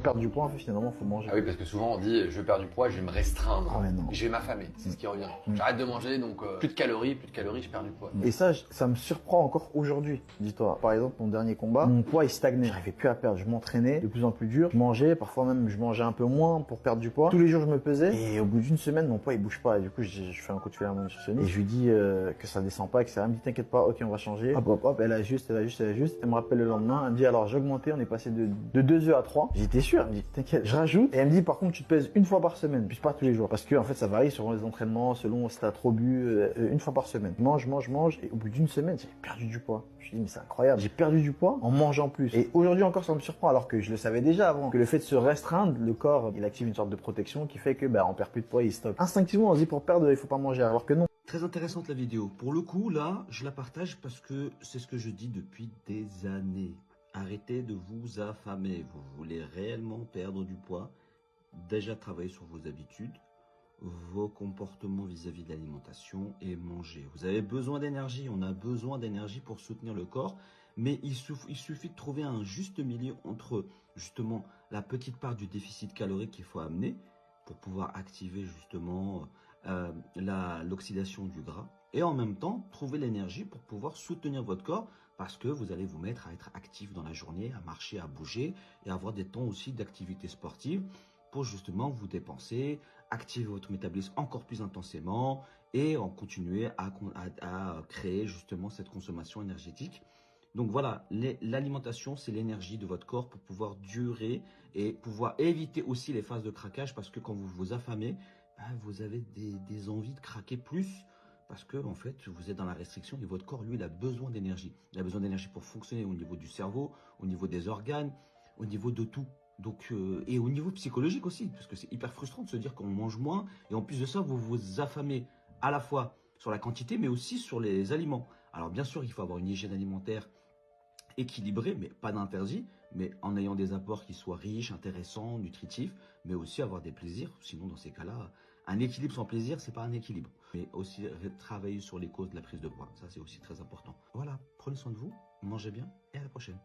perdre du poids, en fait, finalement, il faut manger. Ah oui, parce que souvent on dit je veux perdre du poids, je vais me restreindre. Ah ouais, non. Je vais m'affamer, c'est ce qui revient. J'arrête de manger, donc plus de calories, je perds du poids. Et ça me surprend encore aujourd'hui, dis-toi. Par exemple, mon dernier combat, mon poids il stagnait. J'arrivais plus à perdre. Je m'entraînais de plus en plus dur. Je mangeais, parfois même je mangeais un peu moins pour perdre du poids. Tous les jours je me pesais et au bout d'une semaine mon poids il bouge pas. Et du coup je fais un coup de fil à mon nutritionniste et je lui dis que ça descend pas, etc. Elle me dit t'inquiète pas, ok on va changer. Hop hop hop, elle ajuste. Elle me rappelle le lendemain, elle me dit alors j'ai augmenté, on est passé de 2 œufs à 3. J'étais sûr, elle me dit t'inquiète, je rajoute. Et elle me dit par contre tu te pèses une fois par semaine, puis pas tous les jours. Parce que en fait ça varie selon les entraînements, selon si t'as trop bu, une fois par semaine. Mange. Et au bout d'une semaine, j'ai perdu du poids. Je me suis dit mais c'est incroyable, j'ai perdu du poids en mangeant plus. Et aujourd'hui encore ça me surprend alors que je le savais déjà avant. Que le fait de se restreindre, le corps il active une sorte de protection qui fait que on perd plus de poids, il stocke. Instinctivement on se dit pour perdre il faut pas manger, alors que non. Très intéressante la vidéo. Pour le coup, là, je la partage parce que c'est ce que je dis depuis des années. Arrêtez de vous affamer. Vous voulez réellement perdre du poids. Déjà travailler sur vos habitudes, vos comportements vis-à-vis de l'alimentation et manger. Vous avez besoin d'énergie. On a besoin d'énergie pour soutenir le corps. Mais il suffit de trouver un juste milieu entre justement la petite part du déficit calorique qu'il faut amener pour pouvoir activer justement l'oxydation du gras et en même temps trouver l'énergie pour pouvoir soutenir votre corps parce que vous allez vous mettre à être actif dans la journée, à marcher, à bouger et avoir des temps aussi d'activité sportive pour justement vous dépenser, activer votre métabolisme encore plus intensément et en continuer à créer justement cette consommation énergétique. Donc voilà, l'alimentation, c'est l'énergie de votre corps pour pouvoir durer et pouvoir éviter aussi les phases de craquage parce que quand vous vous affamez, vous avez des envies de craquer plus parce que en fait, vous êtes dans la restriction et votre corps, lui, il a besoin d'énergie. Il a besoin d'énergie pour fonctionner au niveau du cerveau, au niveau des organes, au niveau de tout. Donc, et au niveau psychologique aussi, parce que c'est hyper frustrant de se dire qu'on mange moins et en plus de ça, vous vous affamez à la fois sur la quantité mais aussi sur les aliments. Alors bien sûr, il faut avoir une hygiène alimentaire équilibré, mais pas d'interdit, mais en ayant des apports qui soient riches, intéressants, nutritifs, mais aussi avoir des plaisirs. Sinon, dans ces cas-là, un équilibre sans plaisir, c'est pas un équilibre. Mais aussi travailler sur les causes de la prise de poids, ça c'est aussi très important. Voilà, prenez soin de vous, mangez bien et à la prochaine.